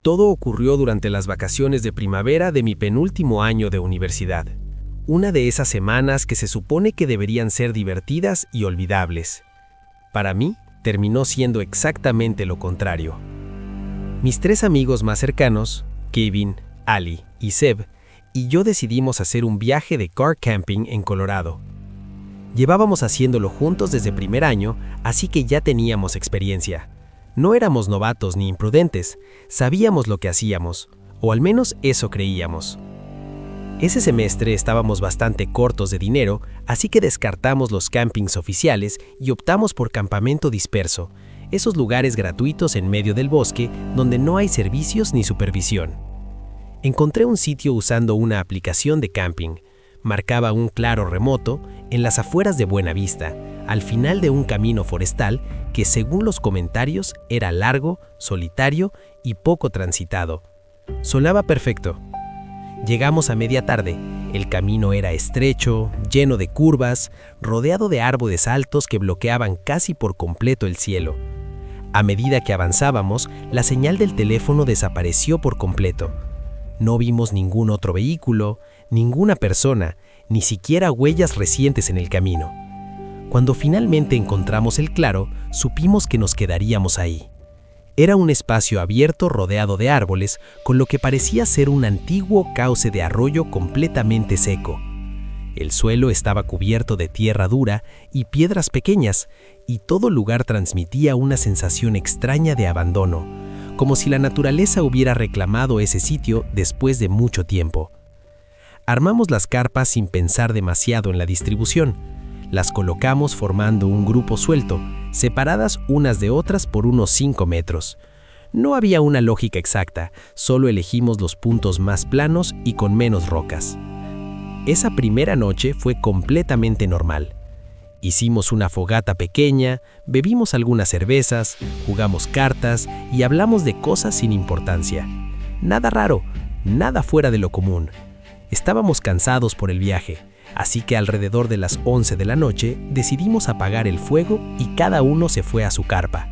Todo ocurrió durante las vacaciones de primavera de mi penúltimo año de universidad. Una de esas semanas que se supone que deberían ser divertidas y olvidables. Para mí, terminó siendo exactamente lo contrario. Mis 3 amigos más cercanos, Kevin, Ali y Seb, y yo decidimos hacer un viaje de car camping en Colorado. Llevábamos haciéndolo juntos desde primer año, así que ya teníamos experiencia. No éramos novatos ni imprudentes, sabíamos lo que hacíamos, o al menos eso creíamos. Ese semestre estábamos bastante cortos de dinero, así que descartamos los campings oficiales y optamos por campamento disperso, esos lugares gratuitos en medio del bosque donde no hay servicios ni supervisión. Encontré un sitio usando una aplicación de camping. Marcaba un claro remoto en las afueras de Buena Vista, al final de un camino forestal que, según los comentarios, era largo, solitario y poco transitado. Sonaba perfecto. Llegamos a media tarde. El camino era estrecho, lleno de curvas, rodeado de árboles altos que bloqueaban casi por completo el cielo. A medida que avanzábamos, la señal del teléfono desapareció por completo. No vimos ningún otro vehículo, ninguna persona, ni siquiera huellas recientes en el camino. Cuando finalmente encontramos el claro, supimos que nos quedaríamos ahí. Era un espacio abierto rodeado de árboles, con lo que parecía ser un antiguo cauce de arroyo completamente seco. El suelo estaba cubierto de tierra dura y piedras pequeñas, y todo lugar transmitía una sensación extraña de abandono, como si la naturaleza hubiera reclamado ese sitio después de mucho tiempo. Armamos las carpas sin pensar demasiado en la distribución. Las colocamos formando un grupo suelto, separadas unas de otras por unos 5 metros. No había una lógica exacta, solo elegimos los puntos más planos y con menos rocas. Esa primera noche fue completamente normal. Hicimos una fogata pequeña, bebimos algunas cervezas, jugamos cartas y hablamos de cosas sin importancia. Nada raro, nada fuera de lo común. Estábamos cansados por el viaje, así que alrededor de las 11 de la noche decidimos apagar el fuego y cada uno se fue a su carpa.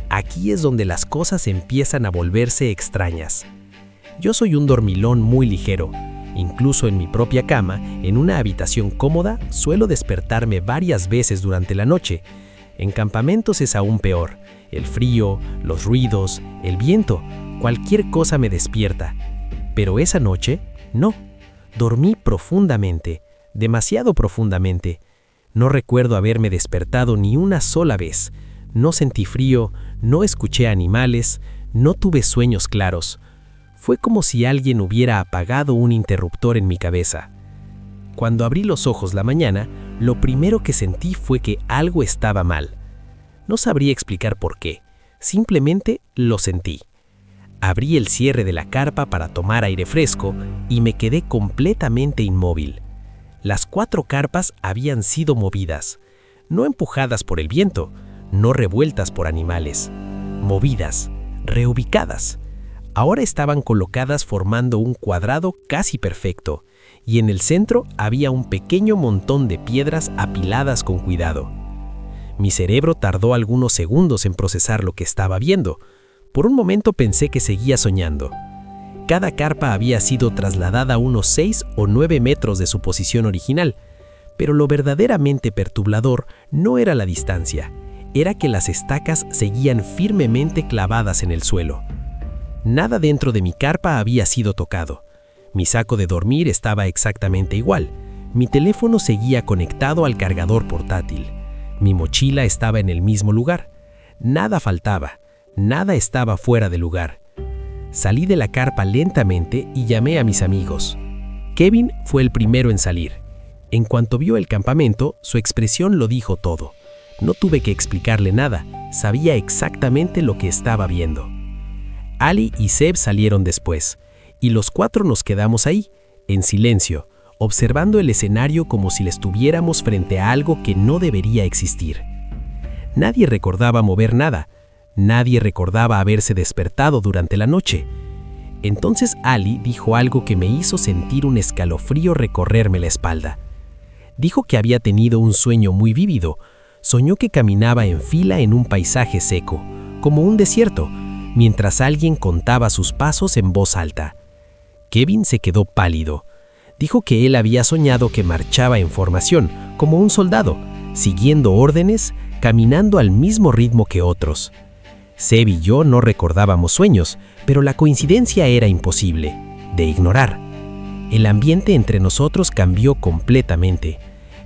Aquí es donde las cosas empiezan a volverse extrañas. Yo soy un dormilón muy ligero. Incluso en mi propia cama, en una habitación cómoda, suelo despertarme varias veces durante la noche. En campamentos es aún peor. El frío, los ruidos, el viento, cualquier cosa me despierta. Pero esa noche, no. Dormí profundamente, demasiado profundamente. No recuerdo haberme despertado ni una sola vez. No sentí frío, no escuché animales, no tuve sueños claros. Fue como si alguien hubiera apagado un interruptor en mi cabeza. Cuando abrí los ojos la mañana, lo primero que sentí fue que algo estaba mal. No sabría explicar por qué, simplemente lo sentí. Abrí el cierre de la carpa para tomar aire fresco y me quedé completamente inmóvil. Las 4 carpas habían sido movidas, no empujadas por el viento, no revueltas por animales, movidas, reubicadas. Ahora estaban colocadas formando un cuadrado casi perfecto, y en el centro había un pequeño montón de piedras apiladas con cuidado. Mi cerebro tardó algunos segundos en procesar lo que estaba viendo. Por un momento pensé que seguía soñando. Cada carpa había sido trasladada a unos 6 o 9 metros de su posición original, pero lo verdaderamente perturbador no era la distancia, era que las estacas seguían firmemente clavadas en el suelo. Nada dentro de mi carpa había sido tocado. Mi saco de dormir estaba exactamente igual. Mi teléfono seguía conectado al cargador portátil. Mi mochila estaba en el mismo lugar. Nada faltaba. Nada estaba fuera de lugar. Salí de la carpa lentamente y llamé a mis amigos. Kevin fue el primero en salir. En cuanto vio el campamento, su expresión lo dijo todo. No tuve que explicarle nada. Sabía exactamente lo que estaba viendo. Ali y Seb salieron después, y los 4 nos quedamos ahí, en silencio, observando el escenario como si estuviéramos frente a algo que no debería existir. Nadie recordaba mover nada, nadie recordaba haberse despertado durante la noche. Entonces Ali dijo algo que me hizo sentir un escalofrío recorrerme la espalda. Dijo que había tenido un sueño muy vívido. Soñó que caminaba en fila en un paisaje seco, como un desierto. mientras alguien contaba sus pasos en voz alta. Kevin se quedó pálido. Dijo que él había soñado que marchaba en formación, como un soldado, siguiendo órdenes, caminando al mismo ritmo que otros. Seb y yo no recordábamos sueños, pero la coincidencia era imposible, de ignorar. El ambiente entre nosotros cambió completamente.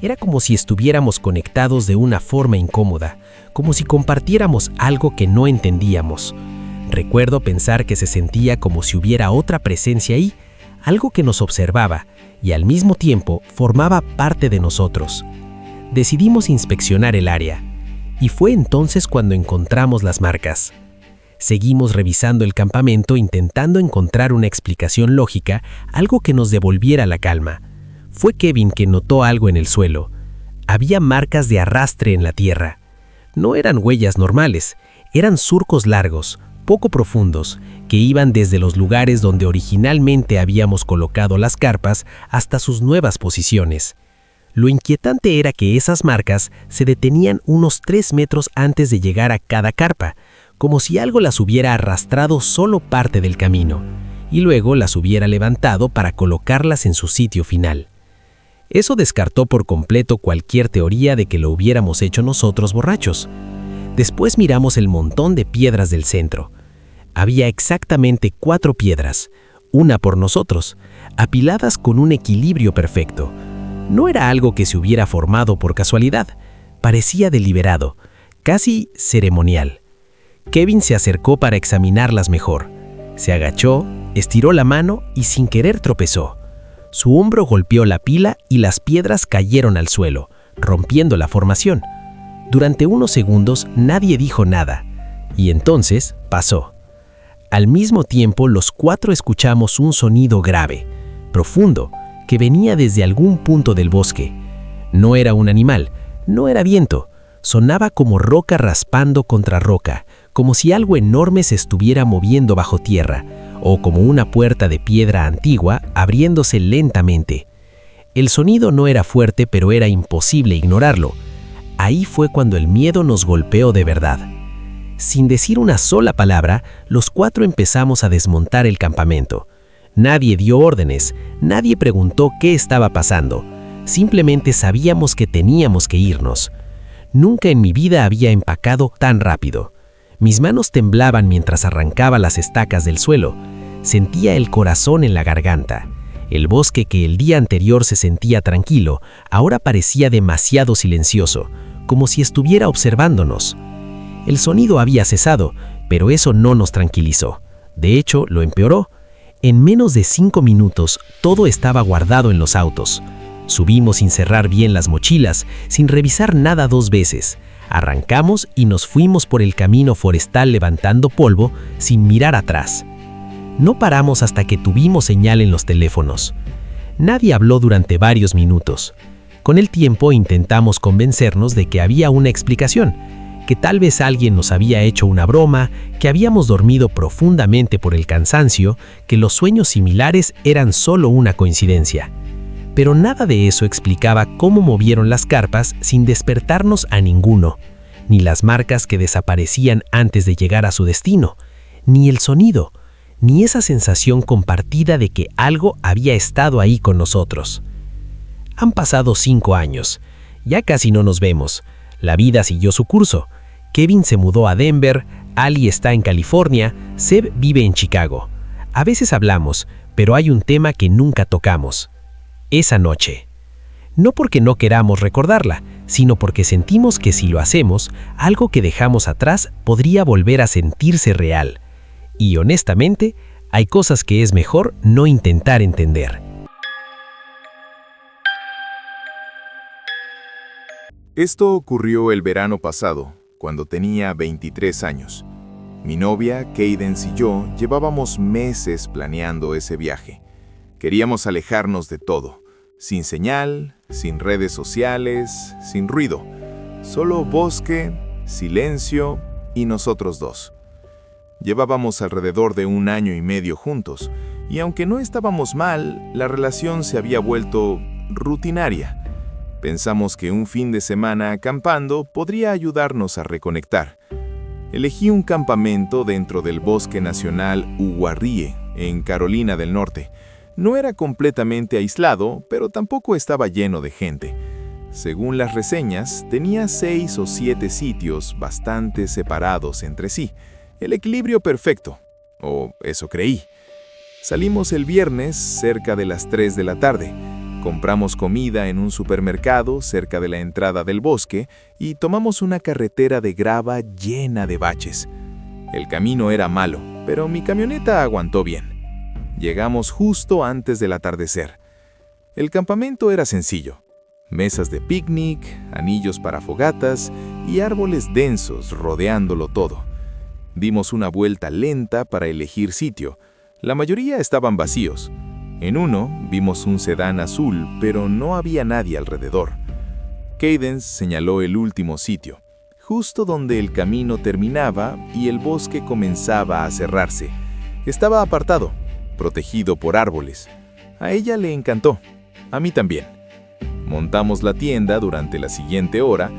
Era como si estuviéramos conectados de una forma incómoda, como si compartiéramos algo que no entendíamos. Recuerdo pensar que se sentía como si hubiera otra presencia ahí, algo que nos observaba y al mismo tiempo formaba parte de nosotros. Decidimos inspeccionar el área, y fue entonces cuando encontramos las marcas. Seguimos revisando el campamento intentando encontrar una explicación lógica, algo que nos devolviera la calma. Fue Kevin quien notó algo en el suelo. Había marcas de arrastre en la tierra. No eran huellas normales, eran surcos largos, poco profundos, que iban desde los lugares donde originalmente habíamos colocado las carpas hasta sus nuevas posiciones. Lo inquietante era que esas marcas se detenían unos 3 metros antes de llegar a cada carpa, como si algo las hubiera arrastrado solo parte del camino, y luego las hubiera levantado para colocarlas en su sitio final. Eso descartó por completo cualquier teoría de que lo hubiéramos hecho nosotros borrachos. Después miramos el montón de piedras del centro. Había exactamente 4 piedras, una por nosotros, apiladas con un equilibrio perfecto. No era algo que se hubiera formado por casualidad, parecía deliberado, casi ceremonial. Kevin se acercó para examinarlas mejor. Se agachó, estiró la mano y sin querer tropezó. Su hombro golpeó la pila y las piedras cayeron al suelo, rompiendo la formación. Durante unos segundos nadie dijo nada, y entonces pasó. Al mismo tiempo los 4 escuchamos un sonido grave, profundo, que venía desde algún punto del bosque. No era un animal, no era viento, sonaba como roca raspando contra roca, como si algo enorme se estuviera moviendo bajo tierra, o como una puerta de piedra antigua abriéndose lentamente. El sonido no era fuerte, pero era imposible ignorarlo. Ahí fue cuando el miedo nos golpeó de verdad. Sin decir una sola palabra, los 4 empezamos a desmontar el campamento. Nadie dio órdenes, nadie preguntó qué estaba pasando. Simplemente sabíamos que teníamos que irnos. Nunca en mi vida había empacado tan rápido. Mis manos temblaban mientras arrancaba las estacas del suelo. Sentía el corazón en la garganta. El bosque que el día anterior se sentía tranquilo, ahora parecía demasiado silencioso, como si estuviera observándonos. El sonido había cesado, pero eso no nos tranquilizó. De hecho, lo empeoró. En menos de 5 minutos, todo estaba guardado en los autos. Subimos sin cerrar bien las mochilas, sin revisar nada 2 veces. Arrancamos y nos fuimos por el camino forestal levantando polvo, sin mirar atrás. No paramos hasta que tuvimos señal en los teléfonos. Nadie habló durante varios minutos. Con el tiempo intentamos convencernos de que había una explicación, que tal vez alguien nos había hecho una broma, que habíamos dormido profundamente por el cansancio, que los sueños similares eran solo una coincidencia. Pero nada de eso explicaba cómo movieron las carpas sin despertarnos a ninguno, ni las marcas que desaparecían antes de llegar a su destino, ni el sonido, ni esa sensación compartida de que algo había estado ahí con nosotros. Han pasado 5 años, ya casi no nos vemos. La vida siguió su curso. Kevin se mudó a Denver, Ali está en California, Seb vive en Chicago. A veces hablamos, pero hay un tema que nunca tocamos. Esa noche. No porque no queramos recordarla, sino porque sentimos que si lo hacemos, algo que dejamos atrás podría volver a sentirse real. Y honestamente, hay cosas que es mejor no intentar entender. Esto ocurrió el verano pasado, cuando tenía 23 años. Mi novia, Cadence y yo llevábamos meses planeando ese viaje. Queríamos alejarnos de todo, sin señal, sin redes sociales, sin ruido. Solo bosque, silencio y nosotros dos. Llevábamos alrededor de 1 año y medio juntos, y aunque no estábamos mal, la relación se había vuelto rutinaria. Pensamos que un fin de semana acampando podría ayudarnos a reconectar. Elegí un campamento dentro del Bosque Nacional Uwharrie, en Carolina del Norte. No era completamente aislado, pero tampoco estaba lleno de gente. Según las reseñas, tenía 6 o 7 sitios bastante separados entre sí. El equilibrio perfecto, o eso creí. Salimos el viernes cerca de las 3 de la tarde. Compramos comida en un supermercado cerca de la entrada del bosque y tomamos una carretera de grava llena de baches. El camino era malo, pero mi camioneta aguantó bien. Llegamos justo antes del atardecer. El campamento era sencillo. Mesas de picnic, anillos para fogatas y árboles densos rodeándolo todo. Dimos una vuelta lenta para elegir sitio. La mayoría estaban vacíos. En uno vimos un sedán azul, pero no había nadie alrededor. Cadence señaló el último sitio, justo donde el camino terminaba y el bosque comenzaba a cerrarse. Estaba apartado, protegido por árboles. A ella le encantó, a mí también. Montamos la tienda durante la siguiente hora.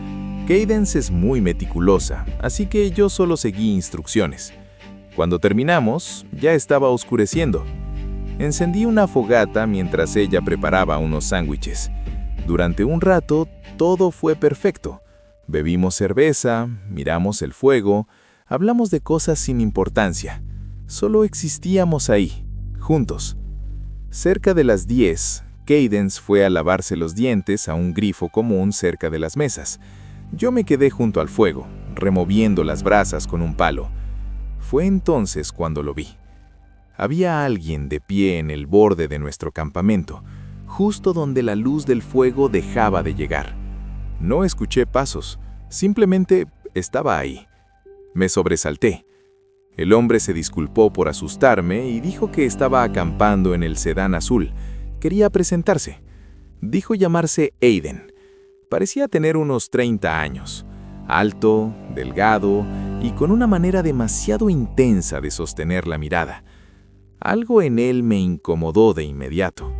Cadence es muy meticulosa, así que yo solo seguí instrucciones. Cuando terminamos, ya estaba oscureciendo. Encendí una fogata mientras ella preparaba unos sándwiches. Durante un rato, todo fue perfecto. Bebimos cerveza, miramos el fuego, hablamos de cosas sin importancia. Solo existíamos ahí, juntos. Cerca de las 10, Cadence fue a lavarse los dientes a un grifo común cerca de las mesas. Yo me quedé junto al fuego, removiendo las brasas con un palo. Fue entonces cuando lo vi. Había alguien de pie en el borde de nuestro campamento, justo donde la luz del fuego dejaba de llegar. No escuché pasos, simplemente estaba ahí. Me sobresalté. El hombre se disculpó por asustarme y dijo que estaba acampando en el sedán azul. Quería presentarse. Dijo llamarse Aiden. Parecía tener unos 30 años. Alto, delgado y con una manera demasiado intensa de sostener la mirada. Algo en él me incomodó de inmediato.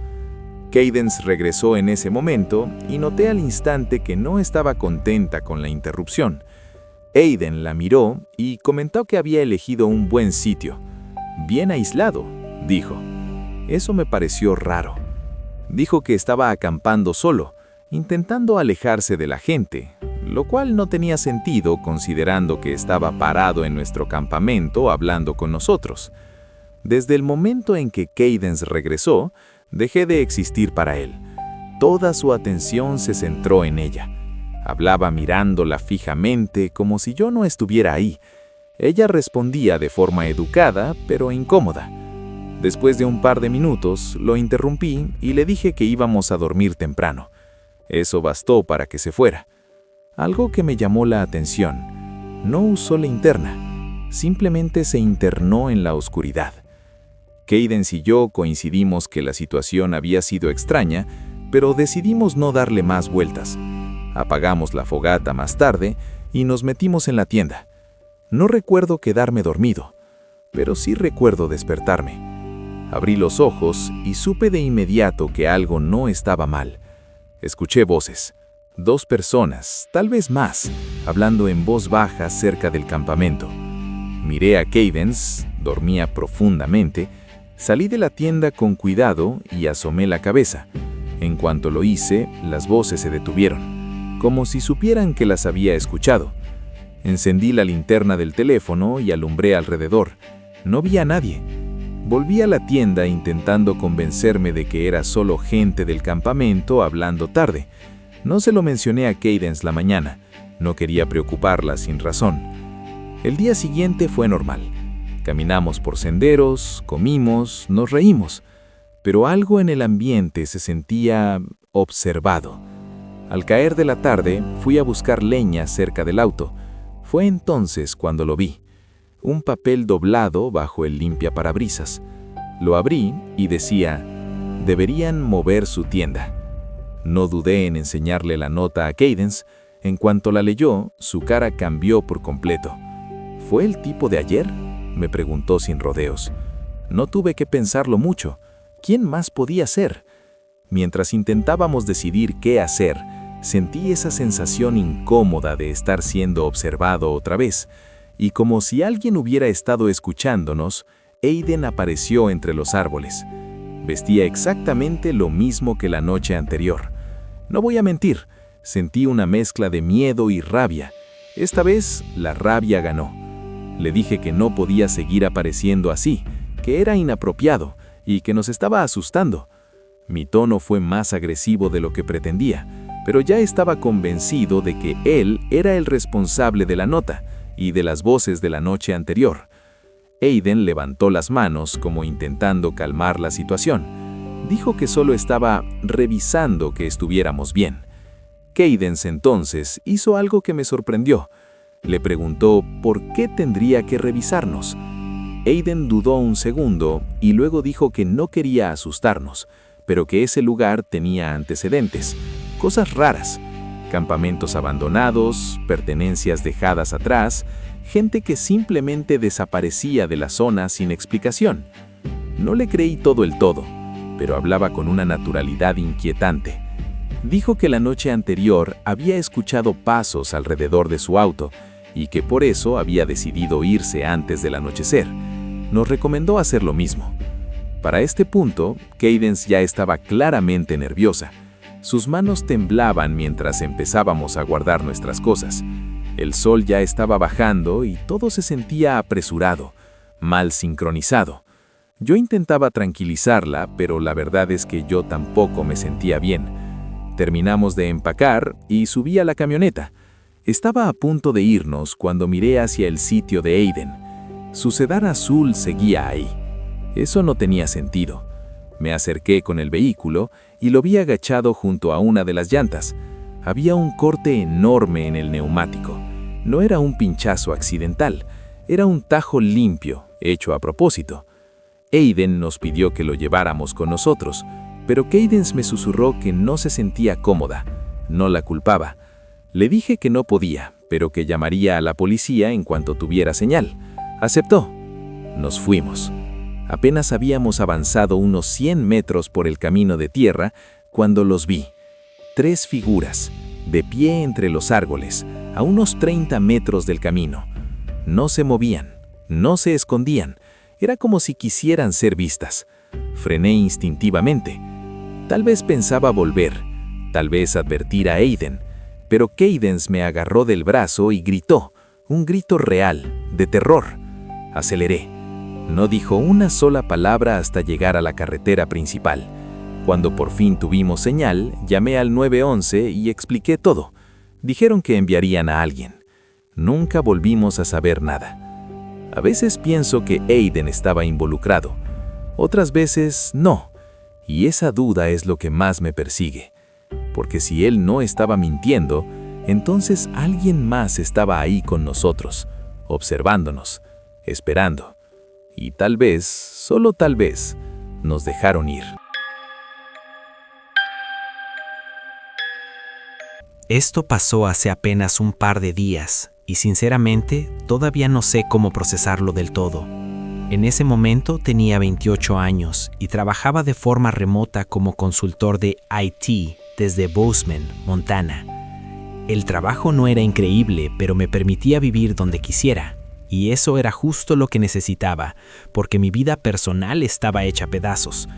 Cadence regresó en ese momento y noté al instante que no estaba contenta con la interrupción. Aiden la miró y comentó que había elegido un buen sitio. Bien aislado, dijo. Eso me pareció raro. Dijo que estaba acampando solo, intentando alejarse de la gente, lo cual no tenía sentido considerando que estaba parado en nuestro campamento hablando con nosotros. Desde el momento en que Cadence regresó, dejé de existir para él. Toda su atención se centró en ella. Hablaba mirándola fijamente como si yo no estuviera ahí. Ella respondía de forma educada, pero incómoda. Después de un par de minutos, lo interrumpí y le dije que íbamos a dormir temprano. Eso bastó para que se fuera. Algo que me llamó la atención. No usó linterna. Simplemente se internó en la oscuridad. Cadence y yo coincidimos que la situación había sido extraña, pero decidimos no darle más vueltas. Apagamos la fogata más tarde y nos metimos en la tienda. No recuerdo quedarme dormido, pero sí recuerdo despertarme. Abrí los ojos y supe de inmediato que algo no estaba mal. Escuché voces. 2 personas, tal vez más, hablando en voz baja cerca del campamento. Miré a Cadence, dormía profundamente. Salí de la tienda con cuidado y asomé la cabeza. En cuanto lo hice, las voces se detuvieron, como si supieran que las había escuchado. Encendí la linterna del teléfono y alumbré alrededor. No vi a nadie. Volví a la tienda intentando convencerme de que era solo gente del campamento hablando tarde. No se lo mencioné a Cadence la mañana. No quería preocuparla sin razón. El día siguiente fue normal. Caminamos por senderos, comimos, nos reímos, pero algo en el ambiente se sentía observado. Al caer de la tarde, fui a buscar leña cerca del auto. Fue entonces cuando lo vi. Un papel doblado bajo el limpiaparabrisas. Lo abrí y decía, deberían mover su tienda. No dudé en enseñarle la nota a Cadence. En cuanto la leyó, su cara cambió por completo. ¿Fue el tipo de ayer?, me preguntó sin rodeos. No tuve que pensarlo mucho. ¿Quién más podía ser? Mientras intentábamos decidir qué hacer, sentí esa sensación incómoda de estar siendo observado otra vez. y como si alguien hubiera estado escuchándonos, Aiden apareció entre los árboles. Vestía exactamente lo mismo que la noche anterior. No voy a mentir, sentí una mezcla de miedo y rabia. Esta vez, la rabia ganó. Le dije que no podía seguir apareciendo así, que era inapropiado y que nos estaba asustando. Mi tono fue más agresivo de lo que pretendía, pero ya estaba convencido de que él era el responsable de la nota y de las voces de la noche anterior. Aiden levantó las manos como intentando calmar la situación. Dijo que solo estaba revisando que estuviéramos bien. Cadence entonces hizo algo que me sorprendió. Le preguntó por qué tendría que revisarnos. Aiden dudó un segundo y luego dijo que no quería asustarnos, pero que ese lugar tenía antecedentes, cosas raras, campamentos abandonados, pertenencias dejadas atrás, gente que simplemente desaparecía de la zona sin explicación. No le creí todo el todo, pero hablaba con una naturalidad inquietante. Dijo que la noche anterior había escuchado pasos alrededor de su auto y que por eso había decidido irse antes del anochecer. Nos recomendó hacer lo mismo. Para este punto, Cadence ya estaba claramente nerviosa. Sus manos temblaban mientras empezábamos a guardar nuestras cosas. El sol ya estaba bajando y todo se sentía apresurado, mal sincronizado. Yo intentaba tranquilizarla, pero la verdad es que yo tampoco me sentía bien. Terminamos de empacar y subí a la camioneta. Estaba a punto de irnos cuando miré hacia el sitio de Aiden. Su sedán azul seguía ahí. Eso no tenía sentido. Me acerqué con el vehículo y lo vi agachado junto a una de las llantas. Había un corte enorme en el neumático. No era un pinchazo accidental, era un tajo limpio, hecho a propósito. Aiden nos pidió que lo lleváramos con nosotros, pero Cadence me susurró que no se sentía cómoda. No la culpaba. Le dije que no podía, pero que llamaría a la policía en cuanto tuviera señal. Aceptó. Nos fuimos. Apenas habíamos avanzado unos 100 metros por el camino de tierra cuando los vi. 3 figuras, de pie entre los árboles, a unos 30 metros del camino. No se movían, no se escondían. Era como si quisieran ser vistas. Frené instintivamente. Tal vez pensaba volver, tal vez advertir a Aiden, pero Cadence me agarró del brazo y gritó, un grito real, de terror. Aceleré. No dijo una sola palabra hasta llegar a la carretera principal. Cuando por fin tuvimos señal, llamé al 911 y expliqué todo. Dijeron que enviarían a alguien. Nunca volvimos a saber nada. A veces pienso que Aiden estaba involucrado, otras veces no, y esa duda es lo que más me persigue. Porque si él no estaba mintiendo, entonces alguien más estaba ahí con nosotros, observándonos, esperando. Y tal vez, solo tal vez, nos dejaron ir. Esto pasó hace apenas un par de días, y sinceramente todavía no sé cómo procesarlo del todo. En ese momento tenía 28 años y trabajaba de forma remota como consultor de IT desde Bozeman, Montana. El trabajo no era increíble, pero me permitía vivir donde quisiera. Y eso era justo lo que necesitaba, porque mi vida personal estaba hecha pedazos.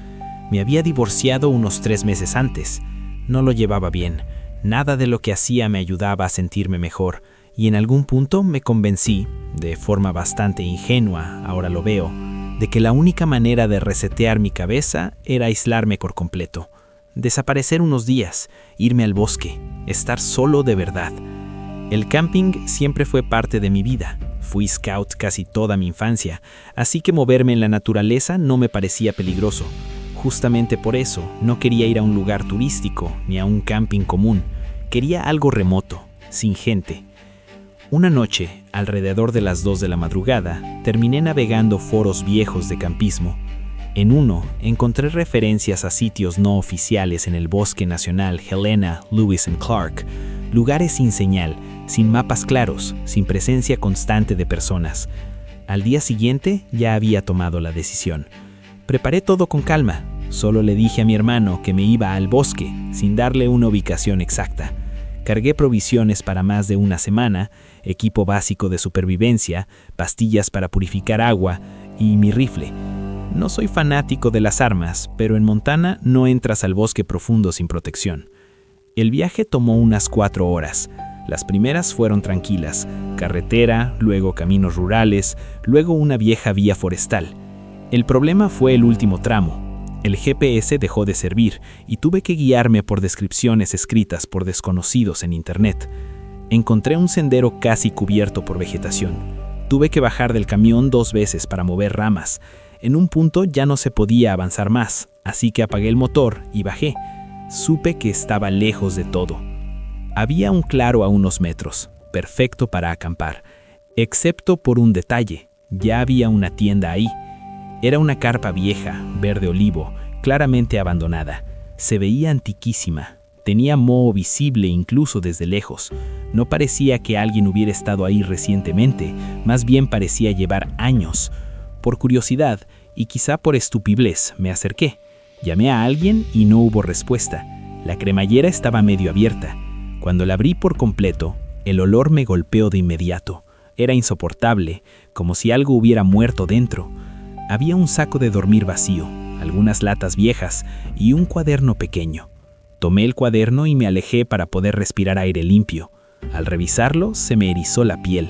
Me había divorciado unos 3 meses antes. No lo llevaba bien. Nada de lo que hacía me ayudaba a sentirme mejor, y en algún punto me convencí, de forma bastante ingenua, ahora lo veo, de que la única manera de resetear mi cabeza era aislarme por completo. Desaparecer unos días, irme al bosque, estar solo de verdad. El camping siempre fue parte de mi vida. Fui scout casi toda mi infancia, así que moverme en la naturaleza no me parecía peligroso. Justamente por eso, no quería ir a un lugar turístico ni a un camping común. Quería algo remoto, sin gente. Una noche, alrededor de las 2 de la madrugada, terminé navegando foros viejos de campismo. En uno, encontré referencias a sitios no oficiales en el Bosque Nacional Helena, Lewis and Clark, lugares sin señal, sin mapas claros, sin presencia constante de personas. Al día siguiente ya había tomado la decisión. Preparé todo con calma. Solo le dije a mi hermano que me iba al bosque, sin darle una ubicación exacta. Cargué provisiones para más de una semana, equipo básico de supervivencia, pastillas para purificar agua y mi rifle. No soy fanático de las armas, pero en Montana no entras al bosque profundo sin protección. El viaje tomó unas 4 horas. Las primeras fueron tranquilas, carretera, luego caminos rurales, luego una vieja vía forestal. El problema fue el último tramo. El GPS dejó de servir y tuve que guiarme por descripciones escritas por desconocidos en internet. Encontré un sendero casi cubierto por vegetación. Tuve que bajar del camión 2 veces para mover ramas. En un punto ya no se podía avanzar más, así que apagué el motor y bajé. Supe que estaba lejos de todo. Había un claro a unos metros, perfecto para acampar, excepto por un detalle: ya había una tienda ahí. Era una carpa vieja, verde olivo, claramente abandonada. Se veía antiquísima. Tenía moho visible incluso desde lejos. No parecía que alguien hubiera estado ahí recientemente, más bien parecía llevar años. Por curiosidad, y quizá por estupidez, me acerqué. Llamé a alguien y no hubo respuesta. La cremallera estaba medio abierta. Cuando la abrí por completo, el olor me golpeó de inmediato. Era insoportable, como si algo hubiera muerto dentro. Había un saco de dormir vacío, algunas latas viejas y un cuaderno pequeño. Tomé el cuaderno y me alejé para poder respirar aire limpio. Al revisarlo, se me erizó la piel.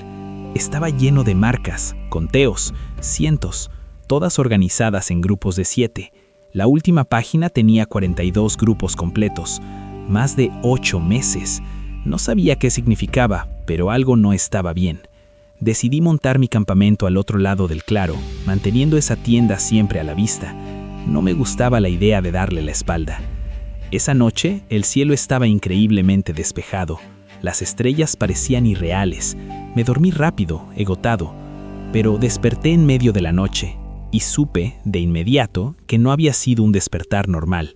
Estaba lleno de marcas, conteos, cientos, todas organizadas en grupos de 7. La última página tenía 42 grupos completos. Más de 8 meses. No sabía qué significaba, pero algo no estaba bien. Decidí montar mi campamento al otro lado del claro, manteniendo esa tienda siempre a la vista. No me gustaba la idea de darle la espalda. Esa noche, el cielo estaba increíblemente despejado. Las estrellas parecían irreales. Me dormí rápido, agotado, pero desperté en medio de la noche y supe, de inmediato, que no había sido un despertar normal.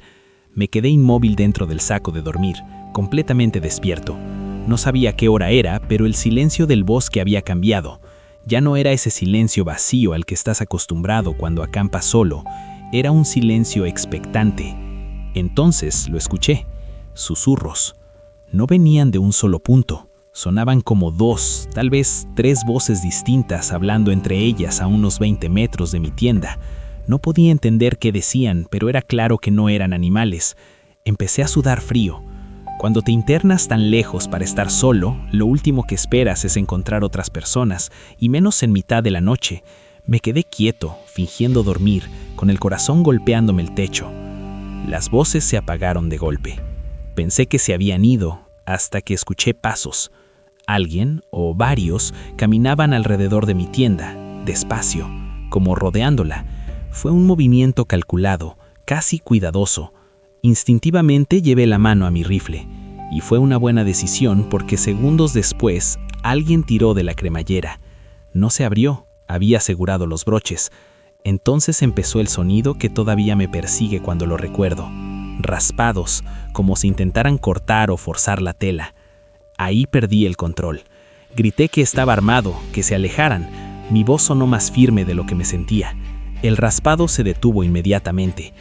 Me quedé inmóvil dentro del saco de dormir, completamente despierto. No sabía qué hora era, pero el silencio del bosque había cambiado. Ya no era ese silencio vacío al que estás acostumbrado cuando acampas solo. Era un silencio expectante. Entonces lo escuché. Susurros. No venían de un solo punto. Sonaban como 2, tal vez 3 voces distintas hablando entre ellas a unos 20 metros de mi tienda. No podía entender qué decían, pero era claro que no eran animales. Empecé a sudar frío. Cuando te internas tan lejos para estar solo, lo último que esperas es encontrar otras personas, y menos en mitad de la noche. Me quedé quieto, fingiendo dormir, con el corazón golpeándome el techo. Las voces se apagaron de golpe. Pensé que se habían ido, hasta que escuché pasos. Alguien, o varios, caminaban alrededor de mi tienda, despacio, como rodeándola. Fue un movimiento calculado, casi cuidadoso. Instintivamente llevé la mano a mi rifle, y fue una buena decisión porque segundos después, alguien tiró de la cremallera. No se abrió, había asegurado los broches. Entonces empezó el sonido que todavía me persigue cuando lo recuerdo. Raspados, como si intentaran cortar o forzar la tela. Ahí perdí el control. Grité que estaba armado, que se alejaran. Mi voz sonó más firme de lo que me sentía. El raspado se detuvo inmediatamente.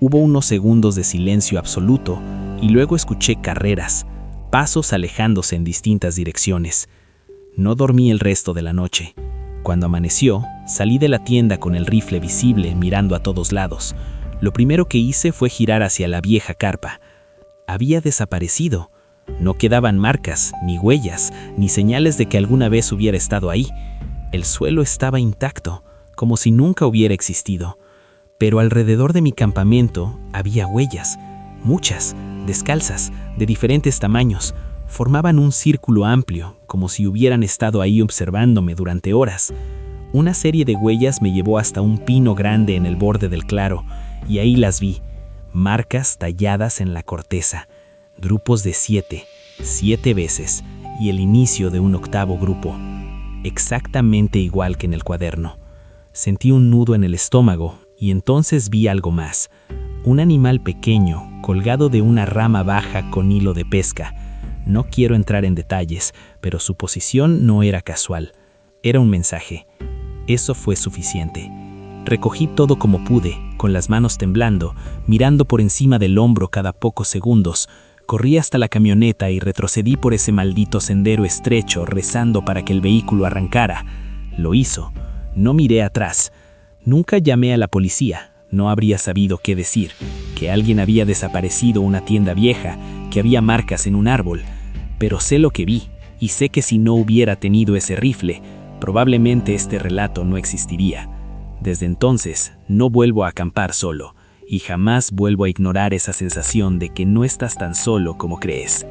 Hubo unos segundos de silencio absoluto y luego escuché carreras, pasos alejándose en distintas direcciones. No dormí el resto de la noche. Cuando amaneció, salí de la tienda con el rifle visible mirando a todos lados. Lo primero que hice fue girar hacia la vieja carpa. Había desaparecido. No quedaban marcas, ni huellas, ni señales de que alguna vez hubiera estado ahí. El suelo estaba intacto, como si nunca hubiera existido. Pero alrededor de mi campamento había huellas, muchas, descalzas, de diferentes tamaños. Formaban un círculo amplio, como si hubieran estado ahí observándome durante horas. Una serie de huellas me llevó hasta un pino grande en el borde del claro, y ahí las vi, marcas talladas en la corteza, grupos de 7 veces, y el inicio de un 8º grupo, exactamente igual que en el cuaderno. Sentí un nudo en el estómago, y entonces vi algo más. Un animal pequeño, colgado de una rama baja con hilo de pesca. No quiero entrar en detalles, pero su posición no era casual. Era un mensaje. Eso fue suficiente. Recogí todo como pude, con las manos temblando, mirando por encima del hombro cada pocos segundos, Corrí hasta la camioneta y retrocedí por ese maldito sendero estrecho, rezando para que el vehículo arrancara. Lo hizo. No miré atrás. Nunca llamé a la policía. No habría sabido qué decir, que alguien había desaparecido una tienda vieja, que había marcas en un árbol. Pero sé lo que vi, y sé que si no hubiera tenido ese rifle, probablemente este relato no existiría. Desde entonces, no vuelvo a acampar solo, y jamás vuelvo a ignorar esa sensación de que no estás tan solo como crees.